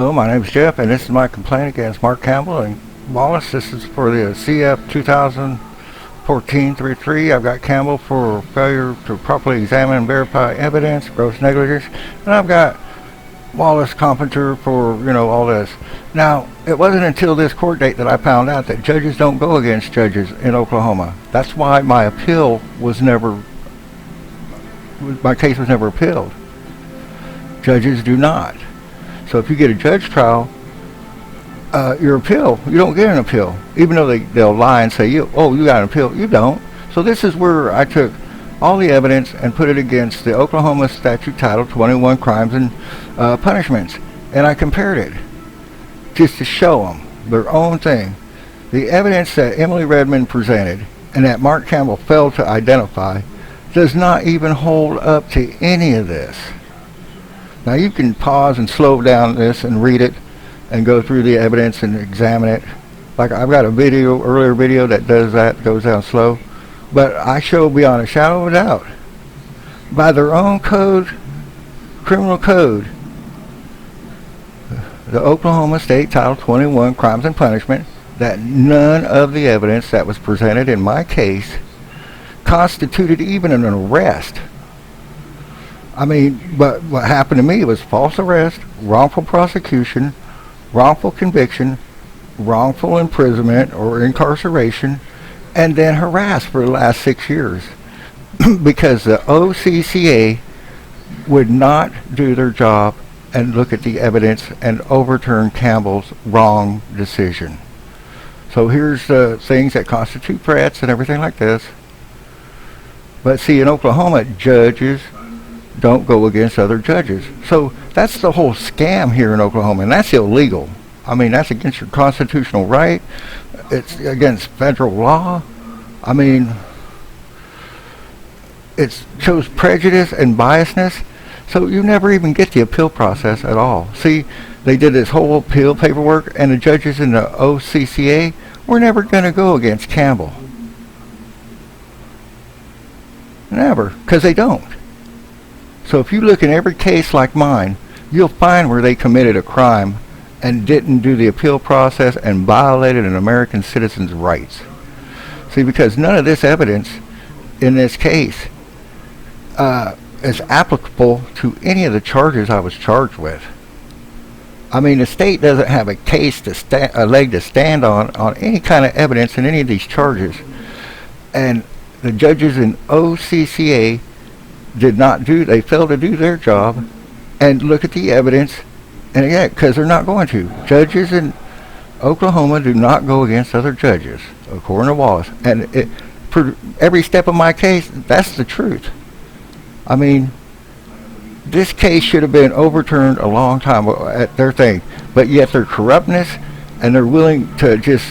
Hello, my name is Jeff, and this is my complaint against Mark Campbell and Wallace. This is for the CF 2014-33. I've got Campbell for failure to properly examine and verify evidence, gross negligence, and I've got Wallace Coppedge for, all this. Now, it wasn't until this court date that I found out that judges don't go against judges in Oklahoma. That's why my case was never appealed. Judges do not. So if you get a judge trial, your appeal, you don't get an appeal. Even though they'll lie and say, you got an appeal. You don't. So this is where I took all the evidence and put it against the Oklahoma statute title 21 Crimes and Punishments. And I compared it just to show them their own thing. The evidence that Emily Redmond presented and that Mark Campbell failed to identify does not even hold up to any of this. Now you can pause and slow down this and read it and go through the evidence and examine it. Like I've got a earlier video that does that, goes down slow. But I show beyond a shadow of a doubt, by their own code, criminal code, the Oklahoma State Title 21 Crimes and Punishment, that none of the evidence that was presented in my case constituted even an arrest. But what happened to me was false arrest, wrongful prosecution, wrongful conviction, wrongful imprisonment or incarceration, and then harassed for the last 6 years because the OCCA would not do their job and look at the evidence and overturn Campbell's wrong decision. So here's the things that constitute threats and everything like this. But see, in Oklahoma, judges don't go against other judges. So that's the whole scam here in Oklahoma, and that's illegal. That's against your constitutional right. It's against federal law. It shows prejudice and biasness. So you never even get the appeal process at all. See, they did this whole appeal paperwork, and the judges in the OCCA were never going to go against Campbell. Never, because they don't. So if you look in every case like mine, you'll find where they committed a crime and didn't do the appeal process and violated an American citizen's rights. See, because none of this evidence in this case is applicable to any of the charges I was charged with. The state doesn't have a leg to stand on any kind of evidence in any of these charges. And the judges in OCCA they failed to do their job and look at the evidence, and again, because they're not going to. Judges in Oklahoma do not go against other judges, according to Wallace. And for every step of my case, that's the truth. This case should have been overturned a long time at their thing, but yet their corruptness and they're willing to just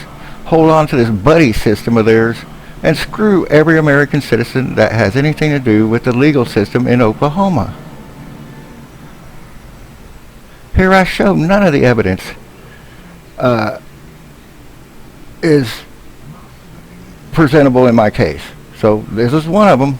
hold on to this buddy system of theirs and screw every American citizen that has anything to do with the legal system in Oklahoma. Here I show none of the evidence is presentable in my case. So this is one of them.